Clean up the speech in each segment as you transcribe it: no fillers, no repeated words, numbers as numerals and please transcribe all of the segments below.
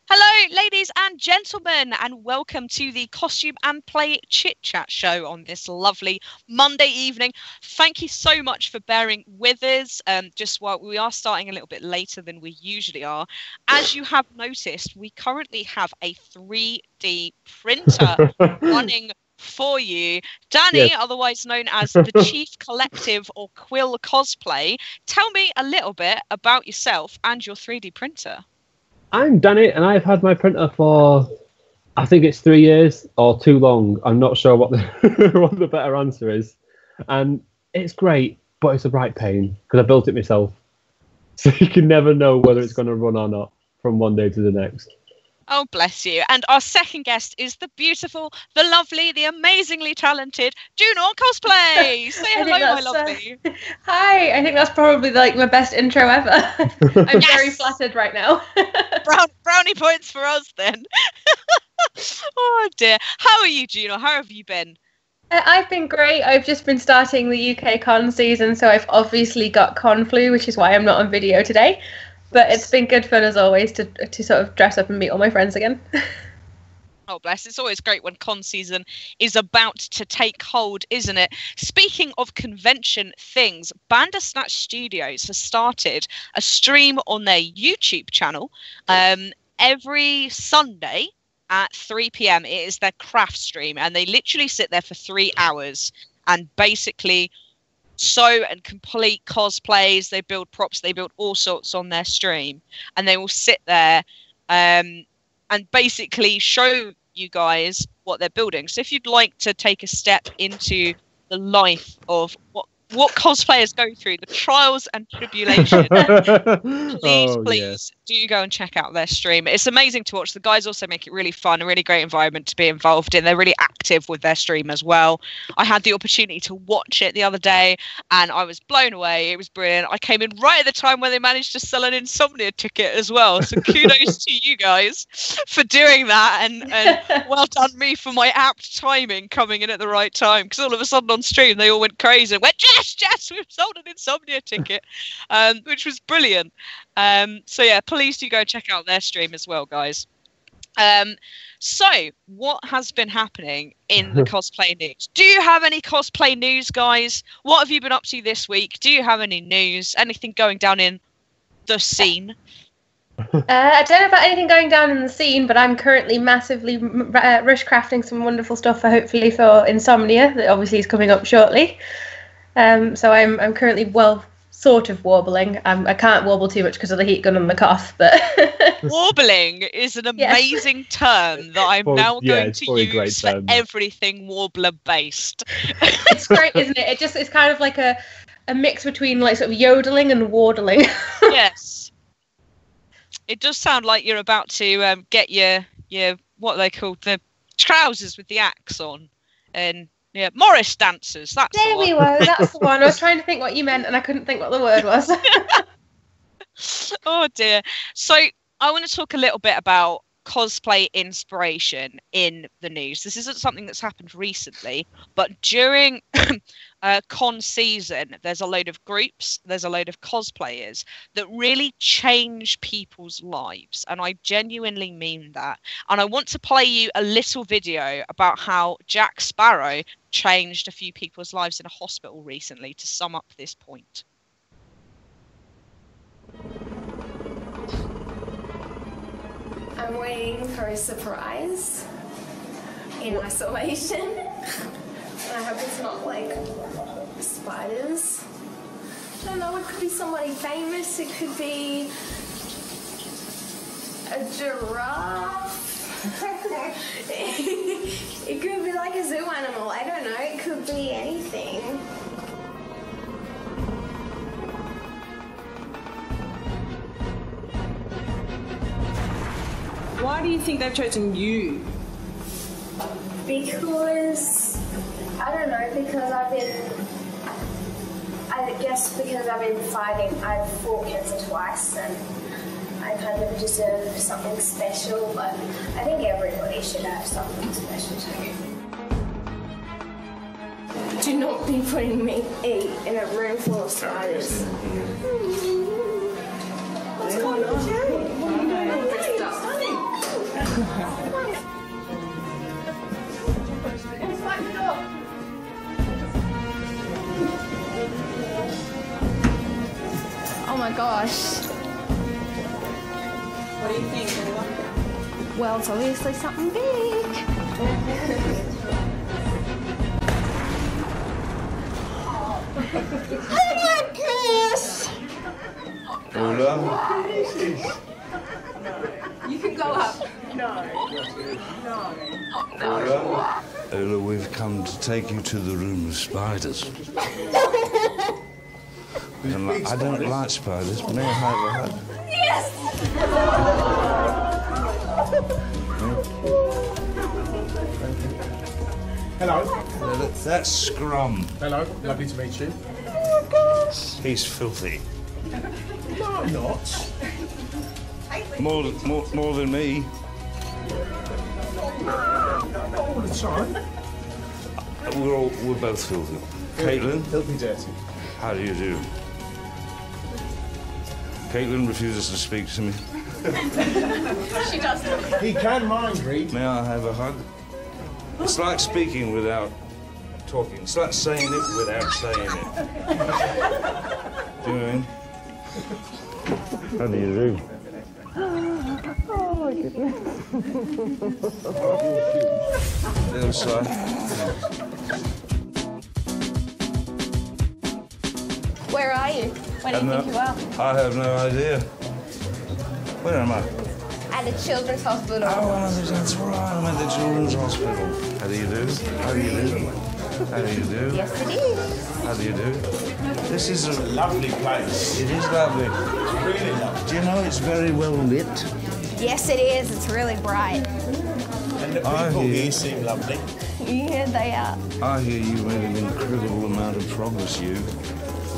Hello, ladies and gentlemen, and welcome to the Costume and Play Chit Chat show on this lovely Monday evening. Thank you so much for bearing with us. Just while we are starting a little bit later than we usually are, as you have noticed, we currently have a 3D printer running for you. Danny, yes, otherwise known as the Chief Collective or Quill Cosplay, tell me a little bit about yourself and your 3D printer. I'm Danny, and I've had my printer for, I think it's 3 years or too long. I'm not sure what the what the better answer is. And it's great, but it's a right pain because I built it myself. So you can never know whether it's going to run or not from one day to the next. Oh, bless you. And our second guest is the beautiful, the lovely, the amazingly talented Dewnor Cosplay. Say hello, my lovely. Hi, I think that's probably like my best intro ever. I'm very flattered right now. Brownie points for us then. Oh dear. How are you, Dewnor? How have you been? I've been great. I've just been starting the UK con season, so I've obviously got con flu, which is why I'm not on video today. But it's been good fun as always to sort of dress up and meet all my friends again. Oh, bless. It's always great when con season is about to take hold, isn't it? Speaking of convention things, Bandursnatch Studios has started a stream on their YouTube channel every Sunday at 3 p.m. It is their craft stream, and they literally sit there for 3 hours and basically sew and complete cosplays. They build props, they build all sorts on their stream, and they will sit there and basically show you guys what they're building. So if you'd like to take a step into the life of what cosplayers go through, the trials and tribulations, please do go and check out their stream. It's amazing to watch. The guys also make it really fun, a really great environment to be involved in. They're really active with their stream as well. I had the opportunity to watch it the other day and I was blown away. It was brilliant. I came in right at the time when they managed to sell an Insomnia ticket as well. So kudos to you guys for doing that, and well done me for my apt timing coming in at the right time, because all of a sudden on stream they all went crazy and went, Jess, we've sold an Insomnia ticket, which was brilliant. So yeah, please do go check out their stream as well, guys. So what has been happening in the cosplay news? Do you have any cosplay news, guys? What have you been up to this week? Do you have any news? Anything going down in the scene? I don't know about anything going down in the scene, but I'm currently massively rush crafting some wonderful stuff hopefully for Insomnia that obviously is coming up shortly. So I'm currently sort of warbling. I can't warble too much because of the heat gun and the cough, but warbling is an amazing term that I'm now going to use for everything warbler based. It's great, isn't it? It's kind of like a mix between like sort of yodeling and wardling. Yes, it does sound like you're about to get your what they call the trousers with the axe on, and yeah, Morris dancers. That's there we were. That's the one. I was trying to think what you meant, and I couldn't think what the word was. Oh dear. So I want to talk a little bit about cosplay inspiration in the news. This isn't something that's happened recently, but during con season, there's a load of groups, there's a load of cosplayers that really change people's lives, and I genuinely mean that. And I want to play you a little video about how Jack Sparrow changed a few people's lives in a hospital recently to sum up this point. I'm waiting for a surprise in isolation. I hope it's not like spiders. I don't know, it could be somebody famous, it could be a giraffe. It could be like a zoo animal, I don't know, it could be anything. Why do you think they've chosen you? Because, I don't know, because I guess because I've been fighting, I've fought cancer twice and I kind of deserve something special, but I think everybody should have something special too. Do not be putting me in a room full of spiders. What's going on, Jerry? What are you doing all dressed up? Oh my gosh. What do you think, Ella? Well, it's obviously something big. Oh my gosh! Ola? You can go up. Ola? Ola, we've come to take you to the room of spiders. And I don't like spiders. May I have a hug? Yes! Hello. That's Scrum. Hello. Lovely to meet you. He's filthy. No, I'm not. More than me. Not all the time. We're both filthy. Caitlin, Filthy dirty. how do you do? Caitlin refuses to speak to me. She doesn't. He can mind read. May I have a hug? It's like speaking without talking. It's like saying it without saying it. Do you know what I mean? How do you do? Oh my goodness. The other side. Where are you? Where do you think you are? I have no idea. Where am I? At the Children's Hospital. Oh, that's right. I'm at the Children's Hospital. How do you do? How do you do? How do you do? Yes, it is. How do you do? This is a Lovely place. It is lovely. It's really lovely. Do you know it's very well lit? Yes, it is. It's really bright. And the I people hear- here seem lovely. Yeah, they are. I hear you made an incredible amount of progress, you.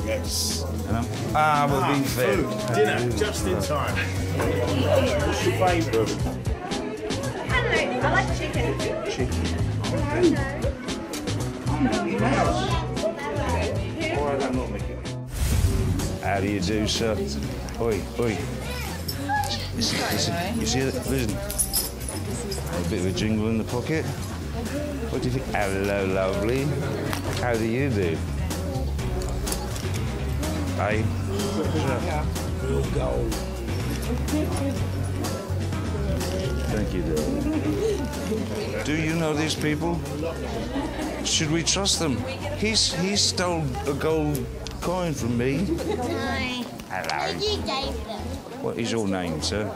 Yes. We're being fed. Food. How do you Dinner. do? Just in time. What's your favourite? I don't know. I like chicken. Chicken. All right, I'm not making it. How do you do, sir? Oi, oi. Listen, you see that? Listen. A bit of a jingle in the pocket. What do you think? Hello, lovely. How do you do? Hey. Real gold. Thank you, darling. Do you know these people? Should we trust them? He stole a gold coin from me. Hello. You gave them. What is your name, sir?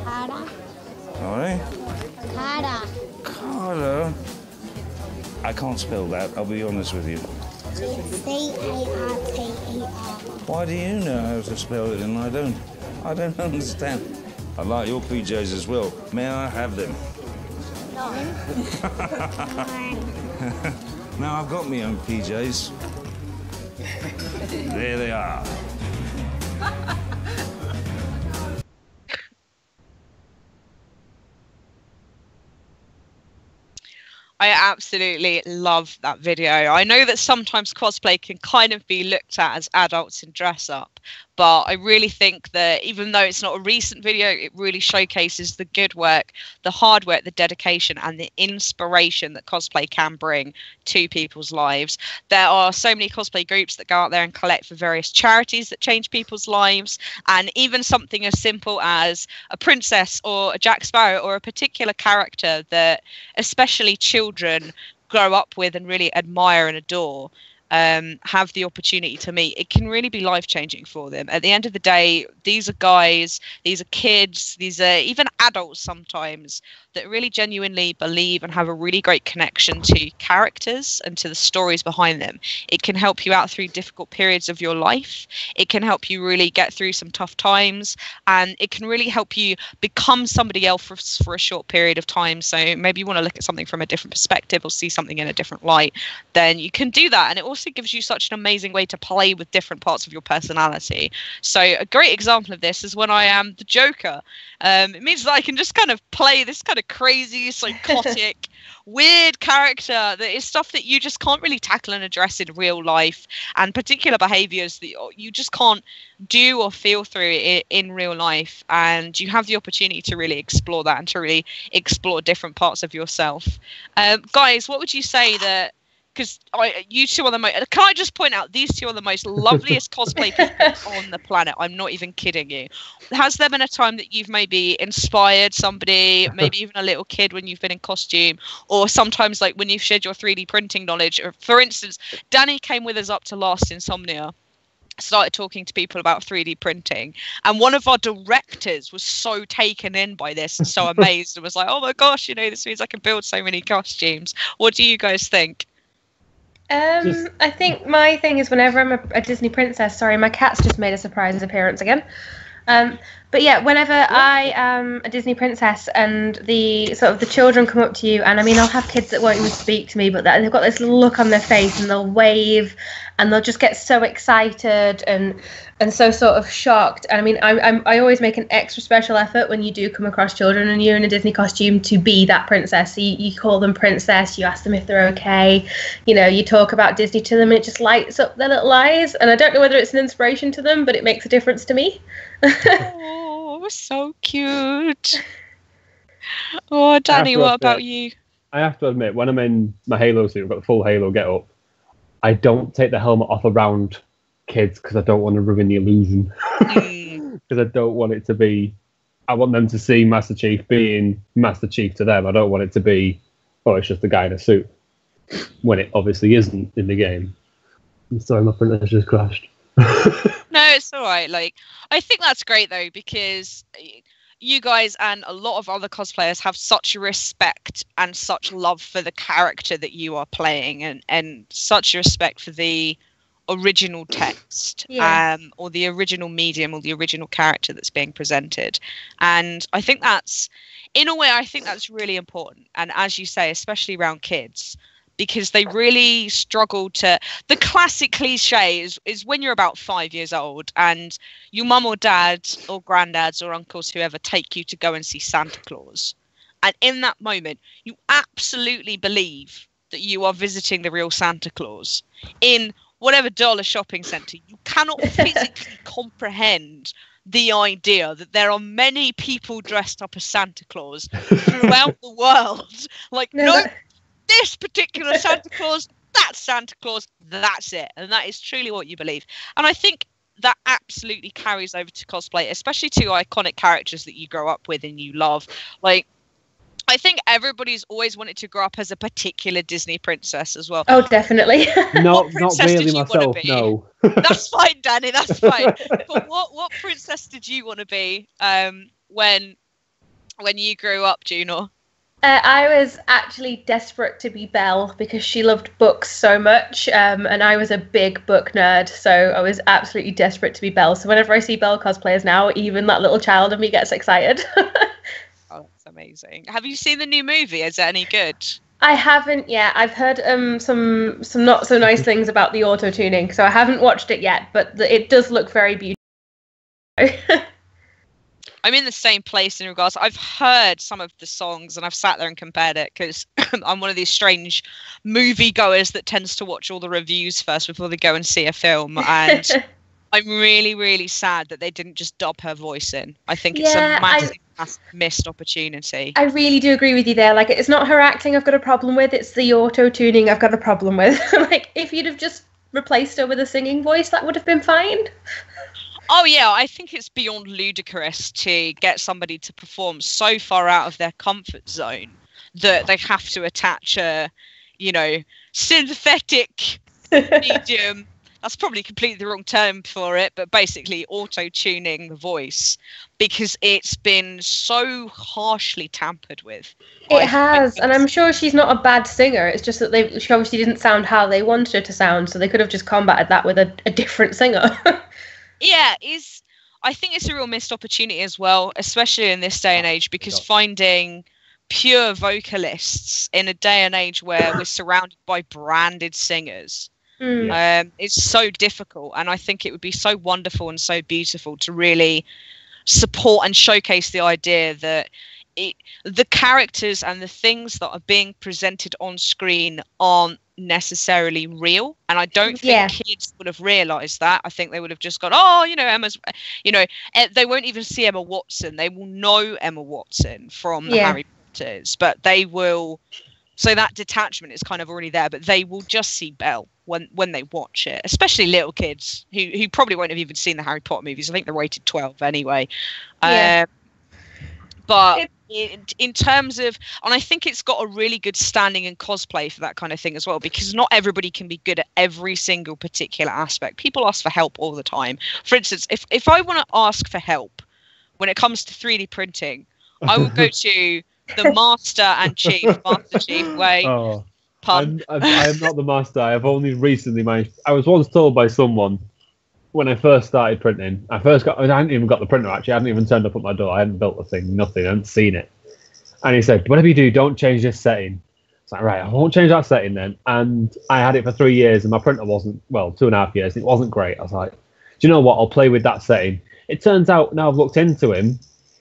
Carter. All right. Carter. Carter. I can't spell that, I'll be honest with you. C-A-R-T-E-R. Why do you know how to spell it and I don't? I don't understand. I like your PJs as well. May I have them? Now I've got my own PJs. There they are. I absolutely love that video. I know that sometimes cosplay can kind of be looked at as adults in dress up, but I really think that even though it's not a recent video, it really showcases the good work, the hard work, the dedication, and the inspiration that cosplay can bring to people's lives. There are so many cosplay groups that go out there and collect for various charities that change people's lives, and even something as simple as a princess or a Jack Sparrow or a particular character that especially children grow up with and really admire and adore, have the opportunity to meet. It can really be life-changing for them. At the end of the day, these are guys, these are kids, these are even adults sometimes that really genuinely believe and have a really great connection to characters and to the stories behind them. It can help you out through difficult periods of your life. It can help you really get through some tough times, and it can really help you become somebody else for a short period of time. So maybe you want to look at something from a different perspective or see something in a different light, then you can do that. And it also gives you such an amazing way to play with different parts of your personality. So a great example of this is when I am the Joker. It means that I can just kind of play this kind of crazy, psychotic, weird character that is stuff that you just can't really tackle and address in real life, and particular behaviors that you just can't do or feel through in real life, and you have the opportunity to really explore that and to really explore different parts of yourself. Guys, what would you say that, because you two are the most, can I just point out, these two are the most loveliest cosplay people on the planet. I'm not even kidding you. Has there been a time that you've maybe inspired somebody, maybe even a little kid when you've been in costume, or sometimes like when you've shared your 3D printing knowledge? Or, for instance, Danny came with us up to Last Insomnia, started talking to people about 3D printing, and one of our directors was so taken in by this and so amazed and was like, oh my gosh, this means I can build so many costumes. What do you guys think? I think my thing is whenever I'm a Disney princess, sorry, my cat's just made a surprise appearance again. But yeah, whenever I am a Disney princess and the children come up to you, and I mean, I'll have kids that won't even speak to me, but they've got this look on their face and they'll wave and they'll just get so excited and so sort of shocked. And I mean, I always make an extra special effort when you do come across children and you're in a Disney costume to be that princess. So you call them princess, you ask them if they're okay, you talk about Disney to them, and it just lights up their little eyes. And I don't know whether it's an inspiration to them, but it makes a difference to me. Oh, so cute. Oh, Danny, what about you? I have to admit, when I'm in my Halo suit, I've got the full Halo get-up, I don't take the helmet off around kids because I don't want to ruin the illusion. Because I don't want it to be... I want them to see Master Chief being Master Chief to them. I don't want it to be, oh, it's just a guy in a suit. When it obviously isn't in the game. I'm sorry, my printer just crashed. No, it's all right. Like, I think that's great though, because you guys and a lot of other cosplayers have such respect and such love for the character that you are playing, and such respect for the original text, or the original medium, or the original character that's being presented. And I think that's, in a way, I think that's really important. And as you say, especially around kids, because they really struggle to... The classic cliche is when you're about 5 years old and your mum or dad or granddads or uncles, whoever, take you to go and see Santa Claus. And in that moment, you absolutely believe that you are visiting the real Santa Claus in whatever dollar shopping centre. You cannot physically comprehend the idea that there are many people dressed up as Santa Claus throughout the world. Like, no, this particular Santa Claus, that's Santa Claus, that's it. And that is truly what you believe. And I think that absolutely carries over to cosplay, especially to iconic characters that you grow up with and you love. Like, I think everybody's always wanted to grow up as a particular Disney princess as well. Oh, definitely. Not really myself, no. That's fine, Danny, that's fine. But what princess did you want to be when you grew up, Dewnor? I was actually desperate to be Belle because she loved books so much, and I was a big book nerd, so I was absolutely desperate to be Belle. So whenever I see Belle cosplayers now, even that little child in me gets excited. Oh, that's amazing. Have you seen the new movie? Is it any good? I haven't yet. I've heard some not so nice things about the auto-tuning, so I haven't watched it yet, but it does look very beautiful. I'm in the same place in regards. I've heard some of the songs and I've sat there and compared it because I'm one of these strange movie goers that tends to watch all the reviews first before they go and see a film. And I'm really, really sad that they didn't just dub her voice in. I think it's a massive missed opportunity. I really do agree with you there. Like, it's not her acting I've got a problem with. It's the auto-tuning I've got a problem with. Like, if you'd have just replaced her with a singing voice, that would have been fine. Oh, yeah, I think it's beyond ludicrous to get somebody to perform so far out of their comfort zone that they have to attach a, synthetic medium. That's probably completely the wrong term for it, but basically auto-tuning the voice because it's been so harshly tampered with. It has, and I'm sure she's not a bad singer. It's just that she obviously didn't sound how they wanted her to sound, so they could have just combated that with a different singer. Yeah, I think it's a real missed opportunity as well, especially in this day and age, because finding pure vocalists in a day and age where we're surrounded by branded singers, it's so difficult. And I think it would be so wonderful and so beautiful to really support and showcase the idea that the characters and the things that are being presented on screen aren't necessarily real, and I don't think kids would have realized that. I think they would have just gone, oh, Emma's, they won't even see Emma Watson. They will know Emma Watson from the Harry Potters, but they will, so that detachment is kind of already there, but they will just see Belle when they watch it, especially little kids who probably won't have even seen the Harry Potter movies. I think they're rated 12 anyway. But in terms of, and I think it's got a really good standing in cosplay for that kind of thing as well, because not everybody can be good at every single particular aspect. People ask for help all the time. For instance, if I want to ask for help when it comes to 3D printing, I will go to the Master and Chief, Master Chief Way. Oh, I am not the master. I have only recently managed. I was once told by someone when I first started printing. I hadn't even got the printer actually. I hadn't even turned up at my door. I hadn't built the thing, nothing. I hadn't seen it. And he said, whatever you do, don't change this setting. It's like, right, I won't change that setting then. And I had it for 3 years and my printer wasn't, 2.5 years. It wasn't great. I was like, do you know what? I'll play with that setting. It turns out, now I've looked into him,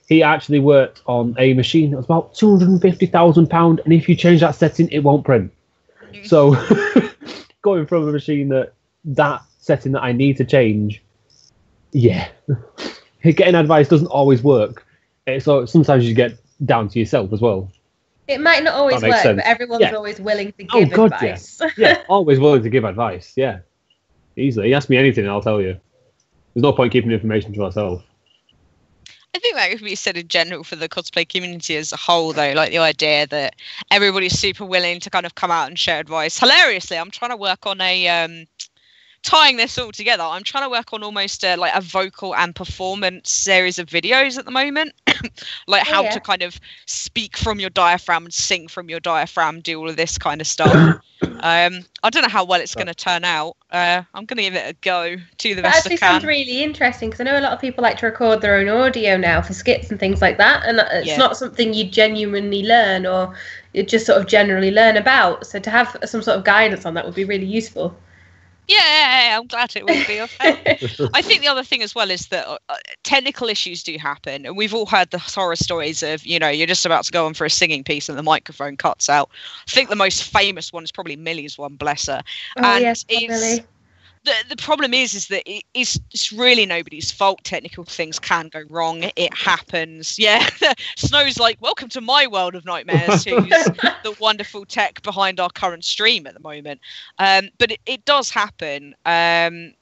he actually worked on a machine that was about £250,000. And if you change that setting, it won't print. So going from a machine that setting that I need to change, getting advice doesn't always work. So sometimes you get down to yourself as well. It might not always work, but everyone's always willing to give advice. Always willing to give advice. Yeah, easily. Ask me anything, and I'll tell you. There's no point keeping information to myself. I think that could be said in general for the cosplay community as a whole, though. Like the idea that everybody's super willing to kind of come out and share advice. Hilariously, I'm trying to work on tying this all together. I'm trying to work on almost like a vocal and performance series of videos at the moment. Like how to kind of speak from your diaphragm and sing from your diaphragm, do all of this kind of stuff. I don't know how well it's going to turn out. I'm going to give it a go, do the best I can. That actually sounds really interesting, because I know a lot of people like to record their own audio now for skits and things like that, and it's not something you genuinely learn or you just sort of generally learn about. So to have some sort of guidance on that would be really useful. Yeah, I'm glad it will be of help. I think the other thing as well is that technical issues do happen, and we've all heard the horror stories of, you're just about to go on for a singing piece and the microphone cuts out. I think the most famous one is probably Millie's one, bless her. Oh, yes, Millie. The problem is that it's really nobody's fault. Technical things can go wrong. It happens. Yeah. Snow's like, welcome to my world of nightmares, who's the wonderful tech behind our current stream at the moment. But it does happen. And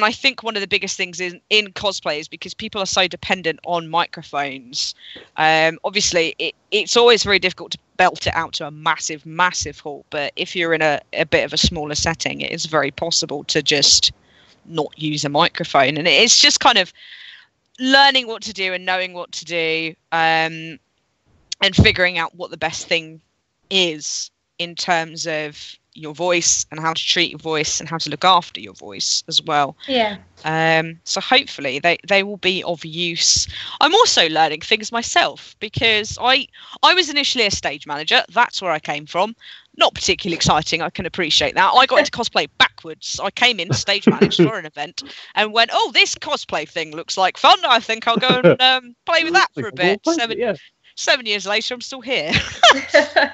I think one of the biggest things in cosplay is because people are so dependent on microphones. Obviously, it's always very difficult to belt it out to a massive, massive hall. But if you're in a bit of a smaller setting, it is very possible to just not use a microphone. And it's just kind of learning what to do and knowing what to do, and figuring out what the best thing is in terms of your voice and how to treat your voice and how to look after your voice as well. Yeah. So hopefully they will be of use. I'm also learning things myself, because I was initially a stage manager. That's where I came from. Not particularly exciting, I can appreciate that. I got into cosplay backwards. I came in stage managed for an event and went, oh, this cosplay thing looks like fun. I think I'll go and play with that for a bit. 7 years later, I'm still here.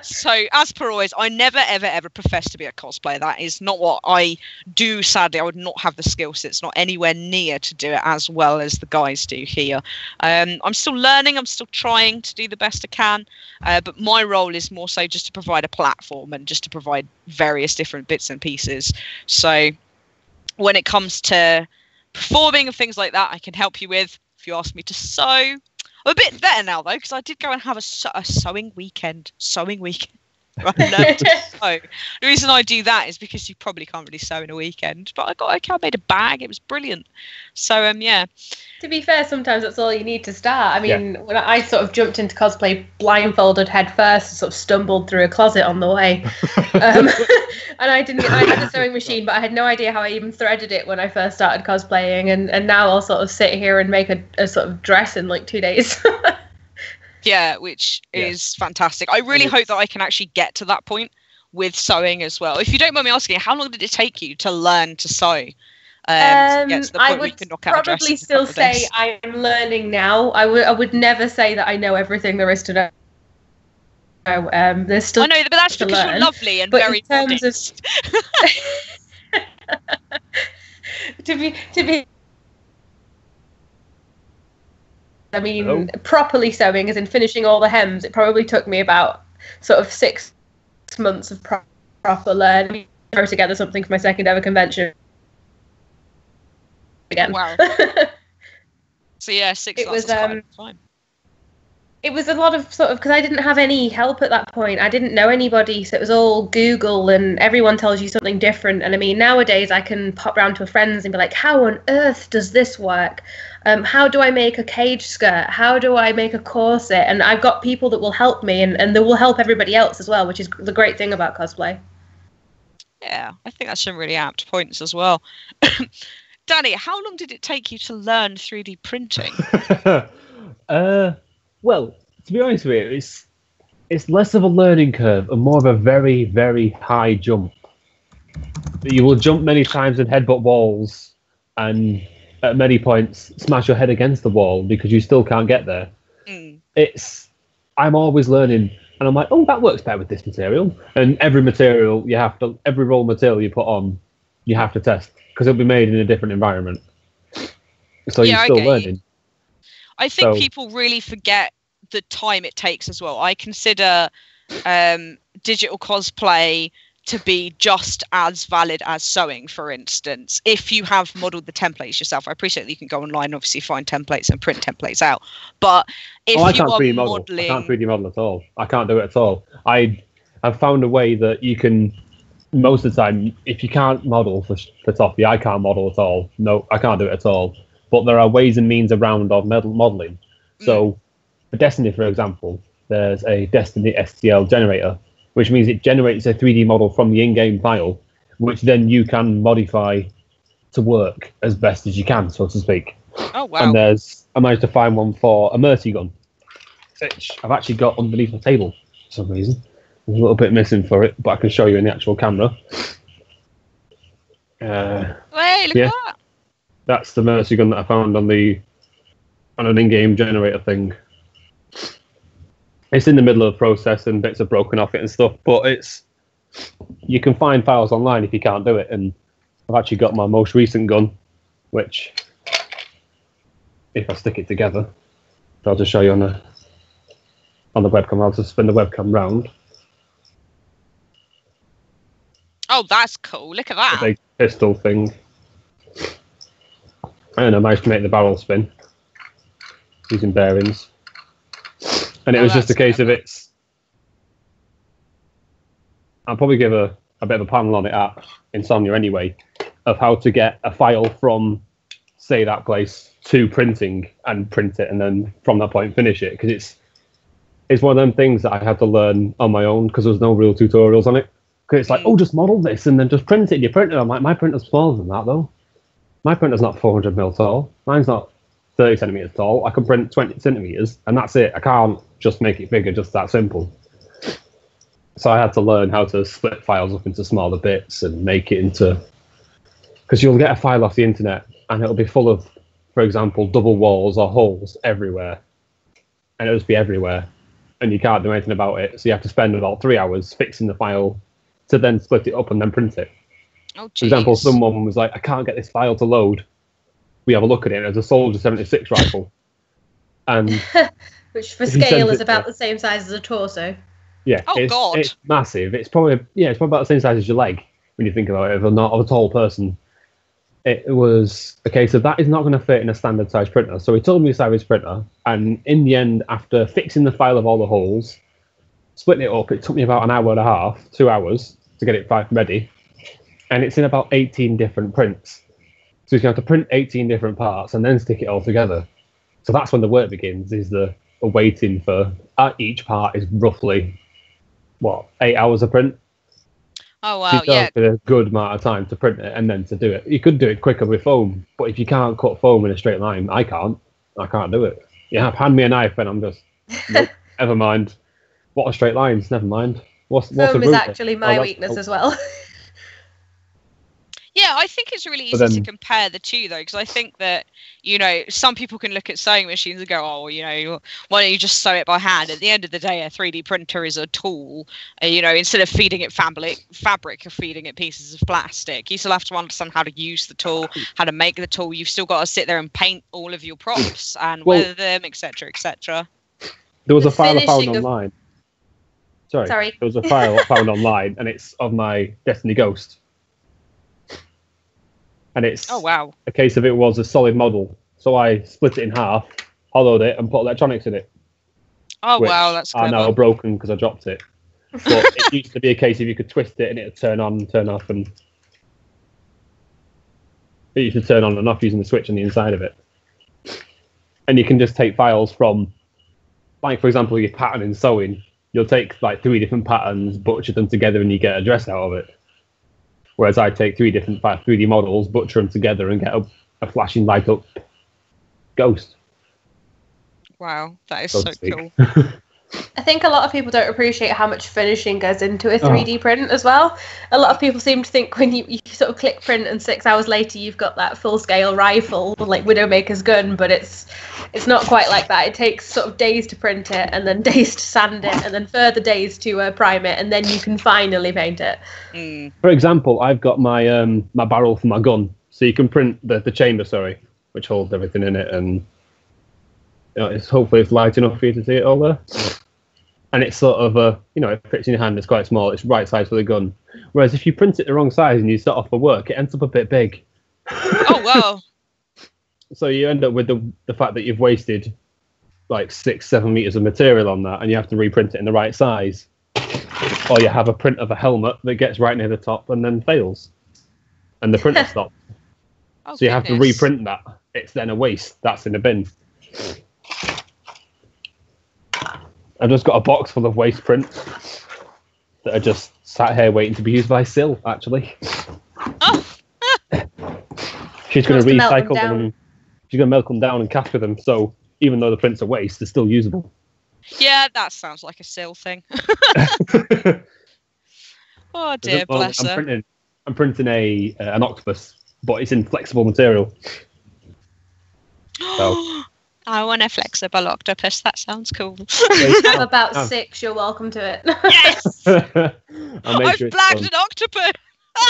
So, as per always, I never, ever, ever profess to be a cosplayer. That is not what I do, sadly. I would not have the skill set. It's not anywhere near to do it as well as the guys do here. I'm still learning. I'm still trying to do the best I can. But my role is more so just to provide a platform and just to provide various different bits and pieces. So, when it comes to performing and things like that, I can help you with. If you ask me to sew, I'm a bit better now, though, because I did go and have a sewing weekend. Right, so the reason I do that is because you probably can't really sew in a weekend. But I made a bag. It was brilliant. So, yeah. To be fair, sometimes that's all you need to start. I mean, when I sort of jumped into cosplay blindfolded head first and sort of stumbled through a closet on the way. And I had a sewing machine, but I had no idea how I even threaded it when I first started cosplaying. And now I'll sort of sit here and make a sort of dress in like 2 days. Yeah, which is fantastic. I really hope that I can actually get to that point with sewing as well. If you don't mind me asking, how long did it take you to learn to sew? To get to the I point where you would can knock out a dress probably in a still couple of days? say I'm learning now. I would never say that I know everything there is to know. There's still I know, but that's to because learn. you're lovely and But very in terms modest. to be I mean, Hello? properly sewing, as in finishing all the hems, it probably took me about sort of 6 months of proper learning. Throw together something for my second ever convention again. Wow. So yeah, 6 It months was, is quite a long time. It was a lot of sort of, because I didn't have any help at that point. I didn't know anybody, so it was all Google, and everyone tells you something different. And I mean, nowadays I can pop round to a friend's and be like, how on earth does this work? How do I make a cage skirt? How do I make a corset? And I've got people that will help me, and they will help everybody else as well, which is the great thing about cosplay. Yeah, I think that's some really apt points as well. Danny, how long did it take you to learn 3D printing? Well, to be honest with you, it's less of a learning curve and more of a very, very high jump. You will jump many times and headbutt walls, and at many points smash your head against the wall because you still can't get there. I'm always learning, and I'm like, oh, that works better with this material. And every raw material you put on, you have to test because it'll be made in a different environment. So Yeah, you're still learning. I think people really forget the time it takes as well. I consider digital cosplay to be just as valid as sewing, for instance. If you have modelled the templates yourself, I appreciate that you can go online and obviously find templates and print templates out. But if I you can't are 3D model. modelling... I can't 3D model at all. I can't do it at all. I've found a way that you can, most of the time, if you can't model for Toffee, I can't model at all. No, I can't do it at all. But there are ways and means around of modelling. So for Destiny, for example, there's a Destiny STL generator, which means it generates a 3D model from the in-game file, which then you can modify to work as best as you can, so to speak. Oh, wow. And I managed to find one for a Mercy gun, which I've actually got underneath my table for some reason. There's a little bit missing for it, but I can show you in the actual camera. Hey, look at that. That's the Mercy gun that I found on an in-game generator thing. It's in the middle of the process and bits are broken off it and stuff, but you can find files online if you can't do it. And I've actually got my most recent gun, which, if I stick it together, I'll just show you on the webcam. I'll just spin the webcam round. Oh, that's cool. Look at that. A big pistol thing. And I managed to make the barrel spin using bearings. And it was just a case of I'll probably give a bit of a panel on it at Insomnia anyway, of how to get a file from, say, that place to printing and print it, and then from that point finish it. Because it's one of them things that I had to learn on my own because there was no real tutorials on it. Because it's like, oh, just model this and then just print it. And you print it. I'm like, my printer's smaller than that, though. My printer's not 400mm tall. Mine's not 30 centimeters tall. I can print 20 centimeters, and that's it. I can't just make it bigger, just that simple. So I had to learn how to split files up into smaller bits and make it into... Because you'll get a file off the internet, and it'll be full of, for example, double walls or holes everywhere. And it'll just be everywhere. And you can't do anything about it. So you have to spend about 3 hours fixing the file to then split it up and then print it. Oh, for example, someone was like, I can't get this file to load. We have a look at it. It's a Soldier 76 rifle. And which for scale is about the same size as a torso. Yeah, it's massive. It's probably about the same size as your leg when you think about it. If not of a tall person, it was a case of that is not going to fit in a standard size printer. So he told me to size his printer, and in the end, after fixing the file of all the holes, splitting it up, it took me about an hour and a half, 2 hours to get it ready, and it's in about 18 different prints. So you have to print 18 different parts and then stick it all together. So that's when the work begins, is the waiting for... each part is roughly, 8 hours of print? Oh, wow, so yeah. A good amount of time to print it and then to do it. You could do it quicker with foam, but if you can't cut foam in a straight line, I can't do it. You hand me a knife and I'm just, nope, never mind. What are straight lines? Never mind. What's foam is actually my weakness as well. Yeah, I think it's really But easy then- to compare the two, though, because I think that, you know, some people can look at sewing machines and go, oh, you know, why don't you just sew it by hand? At the end of the day, a 3D printer is a tool. You know, instead of feeding it fabric or feeding it pieces of plastic, you still have to understand how to use the tool, how to make the tool. You've still got to sit there and paint all of your props and weather them, etc., etc. There was The a file I found finishing of- online. Sorry. Sorry. There was a file I found online, and it's of my Destiny Ghost. And it's Oh, wow. a case of it was a solid model. So I split it in half, hollowed it, and put electronics in it. Oh, which wow, that's are clever. now broken because I dropped it. But it used to be a case of you could twist it and it would turn on and turn off, and it used to turn on and off using the switch on the inside of it. And you can just take files from, like, for example, your pattern in sewing. You'll take like 3 different patterns, butcher them together, and you get a dress out of it. Whereas I take 3 different 3D models, butcher them together, and get a flashing light up ghost. Wow, that is So so to speak. cool. I think a lot of people don't appreciate how much finishing goes into a 3D print as well. A lot of people seem to think when you sort of click print and 6 hours later you've got that full-scale rifle, like Widowmaker's gun, but it's not quite like that. It takes sort of days to print it, and then days to sand it, and then further days to prime it, and then you can finally paint it. For example, I've got my my barrel for my gun, so you can print the chamber, which holds everything in it, and you know, hopefully it's light enough for you to see it all there. And it's sort of it fits in your hand. It's quite small. It's right size for the gun. Whereas if you print it the wrong size and you set off for work, it ends up a bit big. Oh, wow. So you end up with the fact that you've wasted like 6-7 meters of material on that, and you have to reprint it in the right size. Or you have a print of a helmet that gets right near the top and then fails, and the printer stops. Oh, So you have to goodness. reprint that. It's then a waste. That's in a bin. I've just got a box full of waste prints that are just sat here waiting to be used by Sil, actually. Oh. She's going Wants to to melt them recycle them. down. She's going to melt them down and capture them. So even though the prints are waste, they're still usable. Yeah, that sounds like a Sil thing. Oh, dear, bless her. I'm printing an octopus, but it's in flexible material. So I want a flexible octopus. That sounds cool. I'm about 6, you're welcome to it. Yes! I'll make I've sure it's blagged done. an octopus!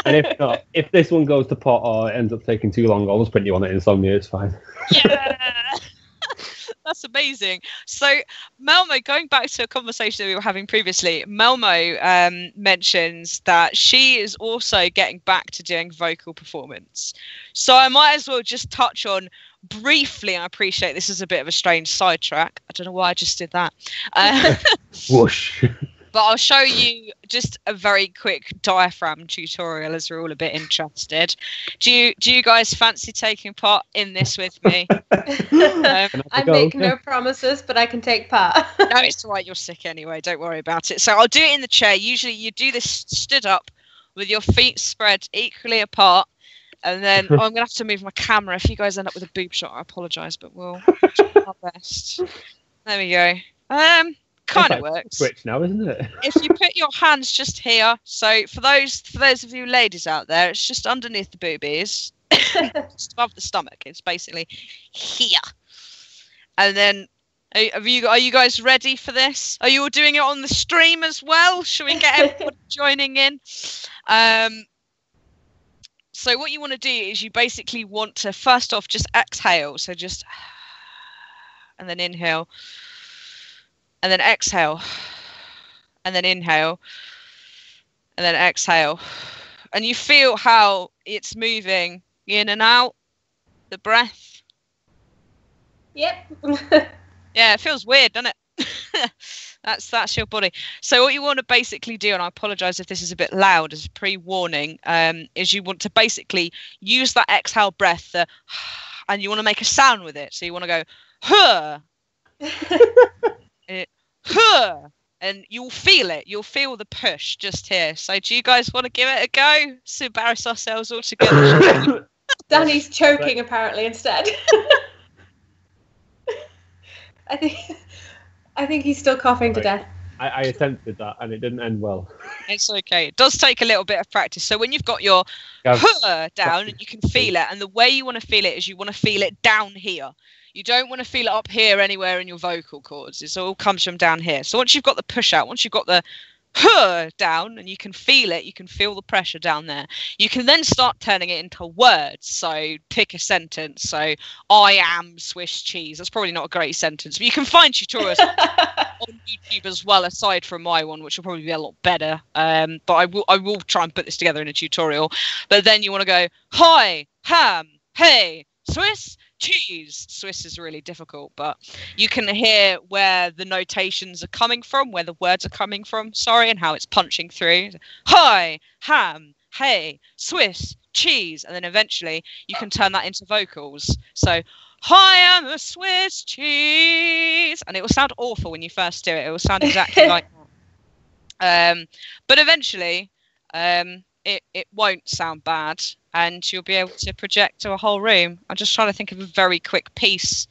And if not, if this one goes to pot or it ends up taking too long, I'll just print you on it Insomnia. It's fine. Yeah! That's amazing. So, Melmo, going back to a conversation that we were having previously, Melmo mentions that she is also getting back to doing vocal performance. So I might as well just touch on briefly, I appreciate this is a bit of a strange sidetrack. I don't know why I just did that. Whoosh. But I'll show you just a very quick diaphragm tutorial as we're all a bit interested. Do you guys fancy taking part in this with me? I make no promises, but I can take part. No, it's all right. You're sick anyway. Don't worry about it. So I'll do it in the chair. Usually you do this stood up with your feet spread equally apart. And then I'm going to have to move my camera. If you guys end up with a boob shot, I apologise, but we'll try our best. There we go. Kind of works. Switch now, isn't it? If you put your hands just here, so for those of you ladies out there, it's just underneath the boobies, just above the stomach. It's basically here. And then, are you guys ready for this? Are you all doing it on the stream as well? Should we get everyone joining in? So what you want to do is you basically want to first off just exhale. So just and then inhale. And then exhale, and then inhale, and then exhale. And you feel how it's moving in and out, the breath. Yep. Yeah, it feels weird, doesn't it? That's your body. So what you want to basically do, and I apologise if this is a bit loud as a pre-warning, is you want to basically use that exhale breath, and you want to make a sound with it. So you want to go, huh. And you'll feel it. You'll feel the push just here. So do you guys want to give it a go? Let's embarrass ourselves all together. Danny's choking apparently instead. I think he's still coughing to death. I attempted that and it didn't end well. It's okay. It does take a little bit of practice. So when you've got your down and you can feel it, and the way you want to feel it is you want to feel it down here. You don't want to feel it up here anywhere in your vocal cords. It all comes from down here. So once you've got the push out, once you've got the down and you can feel it, you can feel the pressure down there, you can then start turning it into words. So pick a sentence. So I am Swiss cheese. That's probably not a great sentence, but you can find tutorials on YouTube as well, aside from my one, which will probably be a lot better, but I will try and put this together in a tutorial. But then you want to go hi, ham, hey, Swiss cheese. Swiss is really difficult, but you can hear where the notations are coming from, where the words are coming from, and how it's punching through. Hi, ham, hey, Swiss cheese. And then eventually you can turn that into vocals. So hi, I'm a Swiss cheese. And it will sound awful when you first do it. It will sound exactly like that. But eventually it won't sound bad. And you'll be able to project to a whole room. I'm just trying to think of a very quick piece.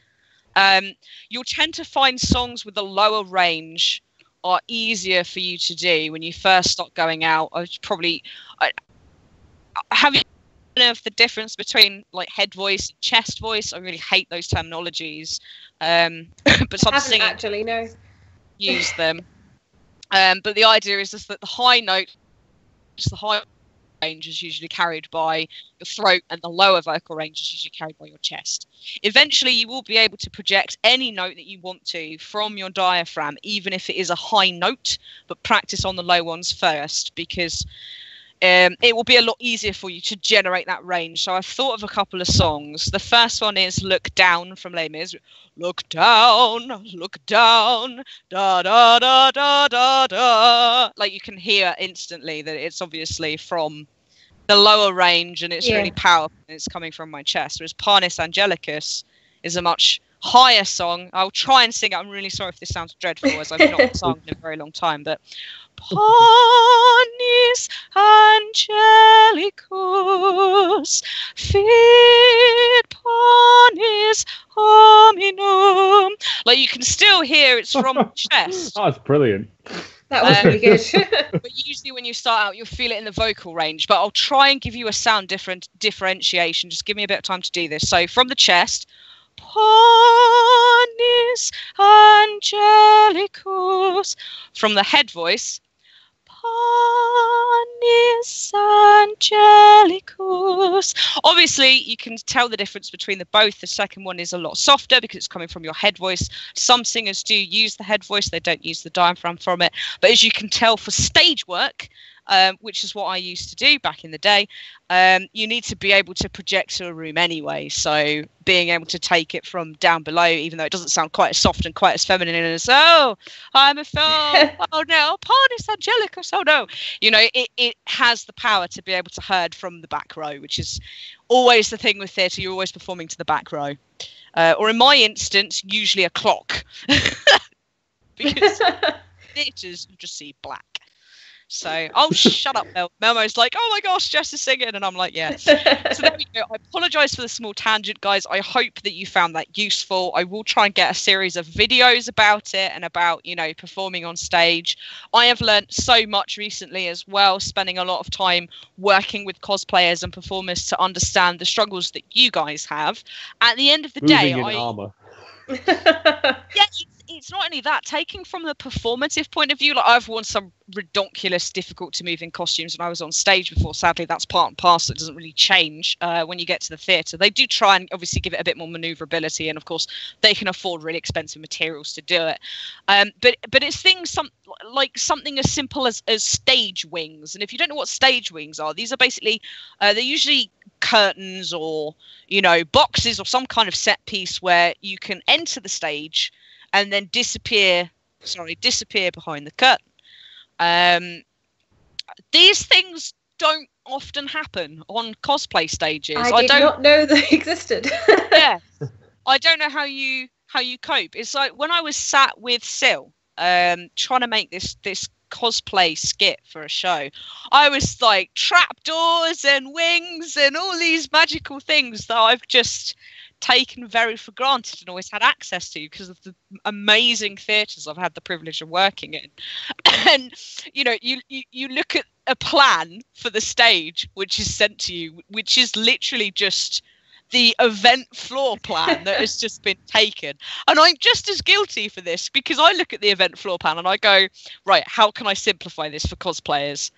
You'll tend to find songs with a lower range are easier for you to do when you first start going out. Have you know of the difference between like head voice and chest voice? I really hate those terminologies. But some singers actually no use them. But the idea is just that the high note, the high range is usually carried by your throat and the lower vocal range is usually carried by your chest. Eventually you will be able to project any note that you want to from your diaphragm, even if it is a high note, but practice on the low ones first, because it will be a lot easier for you to generate that range. So I've thought of a couple of songs. The first one is Look Down from Les Mis. Look down, da da da da da da. Like you can hear instantly that it's obviously from the lower range and it's really powerful and it's coming from my chest. Whereas Panis Angelicus is a much higher song. I'll try and sing it. I'm really sorry if this sounds dreadful, as I've not sung in a very long time, but Panis Angelicus, fit panis hominum. Like you can still hear it's from the chest. That's brilliant. That was really good. But usually when you start out, you'll feel it in the vocal range. But I'll try and give you a sound differentiation. Just give me a bit of time to do this. So from the chest, Panis Angelicus. From the head voice, Panis Angelicus. Obviously, you can tell the difference between the both. The second one is a lot softer because it's coming from your head voice. Some singers do use the head voice. They don't use the diaphragm from it. But as you can tell for stage work, which is what I used to do back in the day, you need to be able to project to a room anyway. So being able to take it from down below, even though it doesn't sound quite as soft and quite as feminine as, oh, I'm a fool, oh no, Panis Angelicus, oh no. You know, it has the power to be able to heard from the back row, which is always the thing with theatre. You're always performing to the back row. Or in my instance, usually a clock. Because theatres, you just see black. So, oh, shut up, Mel. Melmo's like, oh my gosh, Jess is singing. And I'm like, yeah. So there we go. I apologise for the small tangent, guys. I hope that you found that useful. I will try and get a series of videos about it and about, you know, performing on stage. I have learnt so much recently as well, spending a lot of time working with cosplayers and performers to understand the struggles that you guys have. At the end of the day, armor. Yeah, it's not only that, taking from the performative point of view, like I've worn some ridiculous, difficult to move in costumes when I was on stage before. Sadly, that's part and parcel. It doesn't really change when you get to the theatre. They do try and obviously give it a bit more manoeuvrability, and of course they can afford really expensive materials to do it. But it's things like something as simple as stage wings. And if you don't know what stage wings are, these are basically they're usually curtains or, you know, boxes or some kind of set piece where you can enter the stage and then disappear behind the curtain. These things don't often happen on cosplay stages. I did not know they existed. Yeah, I don't know how you cope. It's like when I was sat with Sil, trying to make this cosplay skit for a show, I was like trapdoors and wings and all these magical things that I've just taken very for granted and always had access to because of the amazing theatres I've had the privilege of working in. And you know, you look at a plan for the stage which is sent to you, which is literally just the event floor plan that has just been taken. And I'm just as guilty for this, because I look at the event floor plan and I go, right, how can I simplify this for cosplayers?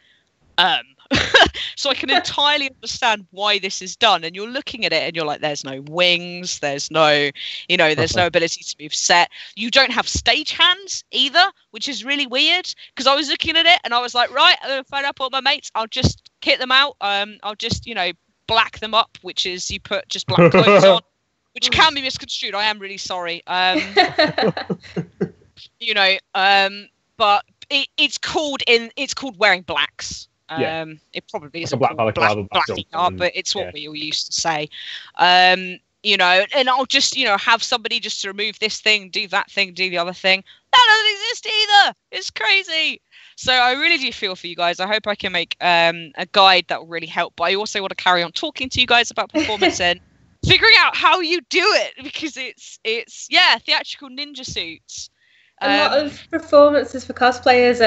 So I can entirely understand why this is done. And you're looking at it and you're like, there's no wings, there's no, you know, there's no ability to move set. You don't have stage hands either, which is really weird, because I was looking at it and I was like, right, I'm going to phone up all my mates. I'll just kit them out. I'll just, you know, black them up, which is you put just black clothes on, which can be misconstrued. I am really sorry. You know, but it's called wearing blacks. It probably is a black art, but it's what we all used to say. You know, and I'll just, you know, have somebody just to remove this thing, do that thing, do the other thing. That doesn't exist either. It's crazy. So I really do feel for you guys. I hope I can make a guide that will really help. But I also want to carry on talking to you guys about performance and figuring out how you do it, because it's theatrical ninja suits. A lot of performances for cosplayers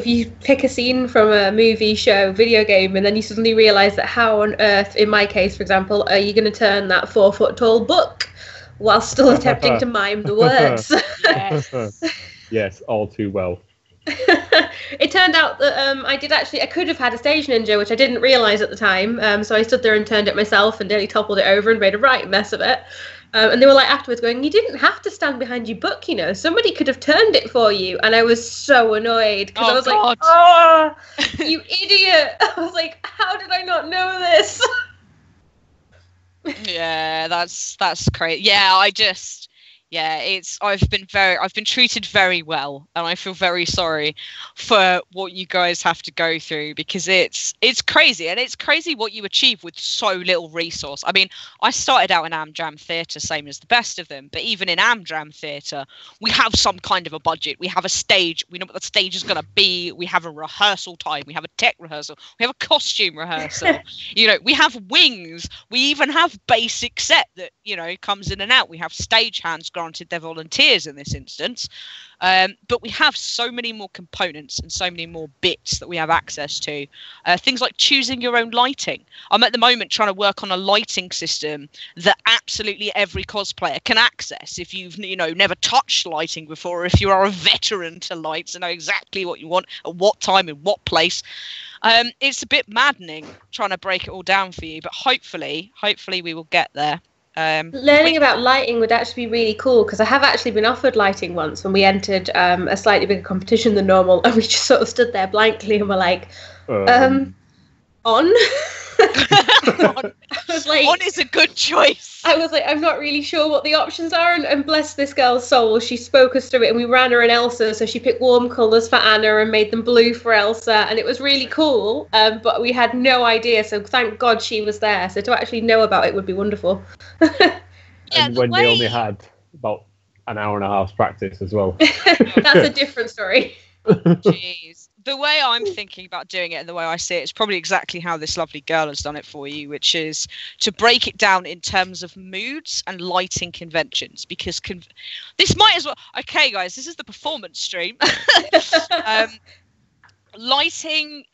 you pick a scene from a movie, show, video game, and then you suddenly realise that how on earth, in my case, for example, are you going to turn that 4-foot-tall book while still attempting to mime the words? Yes, all too well. It turned out that I could have had a stage ninja, which I didn't realise at the time. So I stood there and turned it myself and nearly toppled it over and made a right mess of it. And they were like afterwards going, you didn't have to stand behind your book, you know, somebody could have turned it for you. And I was so annoyed because I was like, oh, you idiot. I was like, how did I not know this? Yeah, that's crazy. Yeah, I've been treated very well, and I feel very sorry for what you guys have to go through, because it's crazy, and it's crazy what you achieve with so little resource. I mean, I started out in Amdram Theatre, same as the best of them, but even in Amdram Theatre, we have some kind of a budget. We have a stage. We know what the stage is going to be. We have a rehearsal time. We have a tech rehearsal. We have a costume rehearsal. You know, we have wings. We even have basic set that, you know, comes in and out. We have stage hands. Granted, they're volunteers in this instance, but we have so many more components and so many more bits that we have access to. Things like choosing your own lighting. I'm at the moment trying to work on a lighting system that absolutely every cosplayer can access. If you've, you know, never touched lighting before, or if you are a veteran to lights and know exactly what you want at what time in what place. It's a bit maddening trying to break it all down for you, but hopefully we will get there. Learning about lighting would actually be really cool, because I have actually been offered lighting once when we entered a slightly bigger competition than normal, and we just sort of stood there blankly and were like, on? I was like, on is a good choice. I was like, I'm not really sure what the options are, and bless this girl's soul, she spoke us through it, and we ran her an Elsa, so she picked warm colours for Anna and made them blue for Elsa, and it was really cool, but we had no idea, so thank God she was there, so to actually know about it would be wonderful. And when they only had about an hour and a half's practice as well. That's a different story. Jeez. The way I'm thinking about doing it and the way I see it is probably exactly how this lovely girl has done it for you, which is to break it down in terms of moods and lighting conventions, because this might as well... Okay, guys, this is the performance stream. Lighting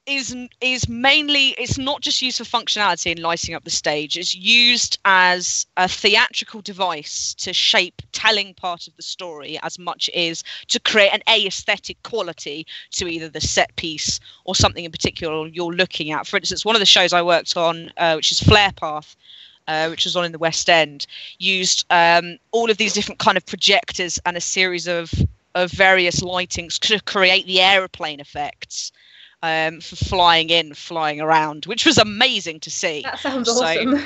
is mainly, it's not just used for functionality and lighting up the stage. It's used as a theatrical device to shape telling part of the story as much as to create an aesthetic quality to either the set piece or something in particular you're looking at. For instance, one of the shows I worked on, which is Flare Path, which was on in the West End, used all of these different kind of projectors and a series of various lightings to create the aeroplane effects. For flying in, flying around, which was amazing to see. That sounds awesome.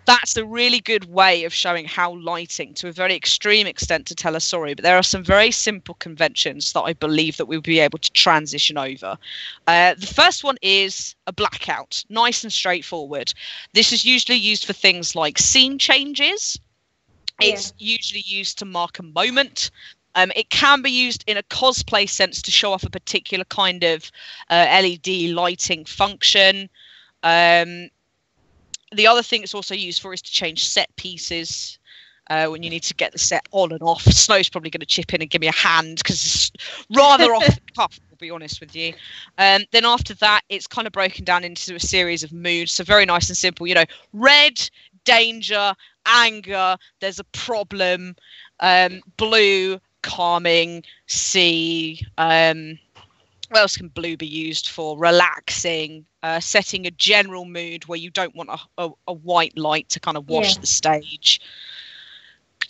That's a really good way of showing how lighting, to a very extreme extent, to tell a story. But there are some very simple conventions that I believe that we'll be able to transition over. The first one is a blackout, nice and straightforward. This is usually used for things like scene changes. It's usually used to mark a moment. It can be used in a cosplay sense to show off a particular kind of LED lighting function. The other thing it's also used for is to change set pieces. When you need to get the set on and off. Snow's probably going to chip in and give me a hand because it's rather off the cuff, I'll be honest with you. Then after that, it's kind of broken down into a series of moods. So very nice and simple. You know, red, danger, anger, there's a problem. Blue, calming. C, what else can blue be used for? Relaxing. Setting a general mood where you don't want a white light to kind of wash the stage.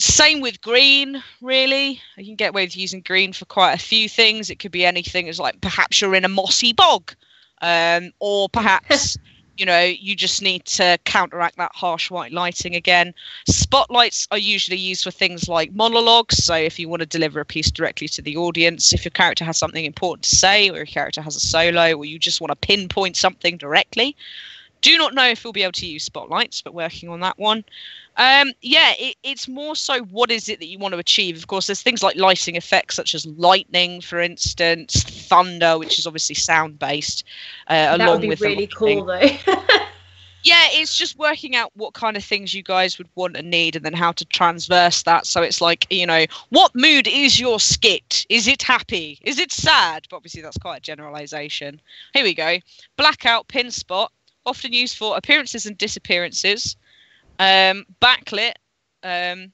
Same with green, really. You can get away with using green for quite a few things. It could be anything as like perhaps you're in a mossy bog, or perhaps, you know, you just need to counteract that harsh white lighting again. Spotlights are usually used for things like monologues. So if you want to deliver a piece directly to the audience, if your character has something important to say, or your character has a solo, or you just want to pinpoint something directly. Do not know if we'll be able to use spotlights, but working on that one. It's more so what is it that you want to achieve. Of course, there's things like lighting effects, such as lightning, for instance, thunder, which is obviously sound-based. That would be really cool, though. Yeah, it's just working out what kind of things you guys would want and need, and then how to transverse that. So it's like, you know, what mood is your skit? Is it happy? Is it sad? But obviously that's quite a generalization. Here we go. Blackout, pin spot. Often used for appearances and disappearances. Backlit, man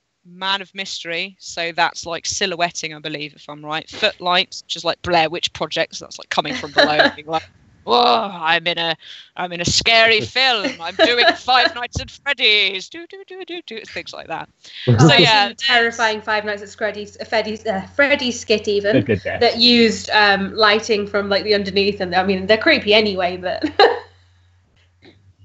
of mystery, so that's like silhouetting, I believe, if I'm right. Footlights, which is like Blair Witch Project, so that's like coming from below, being like, whoa, I'm in a scary film. I'm doing Five Nights at Freddy's. Things like that. So yeah, terrifying Five Nights at Freddy's skit even that used lighting from like the underneath, and I mean they're creepy anyway, but.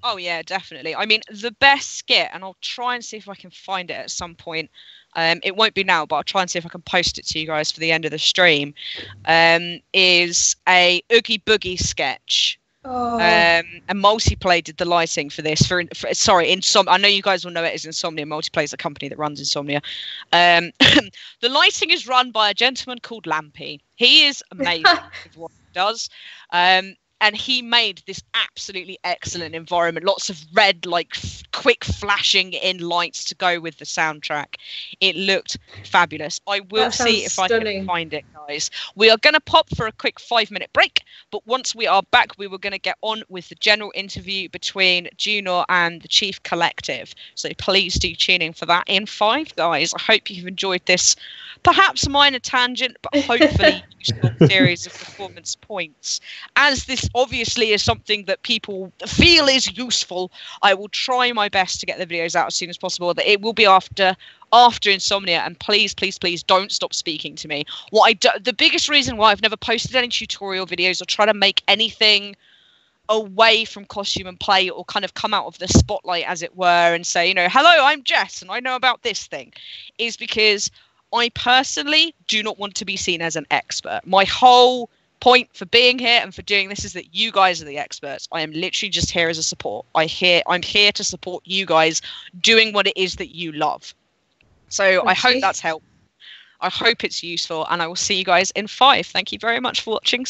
Oh, yeah, definitely. I mean, the best skit, and I'll try and see if I can find it at some point. It won't be now, but I'll try and see if I can post it to you guys for the end of the stream, is a Oogie Boogie sketch. Oh. And Multiplay did the lighting for this. I know you guys will know it as Insomnia. Multiplay is a company that runs Insomnia. The lighting is run by a gentleman called Lampy. He is amazing with what he does. And he made this absolutely excellent environment. Lots of red, like quick flashing in lights to go with the soundtrack. It looked fabulous. I will see if I can find it, guys. We are going to pop for a quick 5-minute break. But once we are back, we were going to get on with the general interview between Dewnor and the Chief Collective. So please do tune in for that in 5, guys. I hope you've enjoyed this. Perhaps a minor tangent, but hopefully useful series of performance points. As this obviously is something that people feel is useful, I will try my best to get the videos out as soon as possible. That it will be after Insomnia, and please don't stop speaking to me. The biggest reason why I've never posted any tutorial videos or try to make anything away from costume and play, or kind of come out of the spotlight, as it were, and say, you know, hello, I'm Jess and I know about this thing, is because I personally do not want to be seen as an expert. My whole point for being here and for doing this is that you guys are the experts. I am literally just here as a support. I'm here to support you guys doing what it is that you love. So I hope that's helped. I hope it's useful, and I will see you guys in 5. Thank you very much for watching.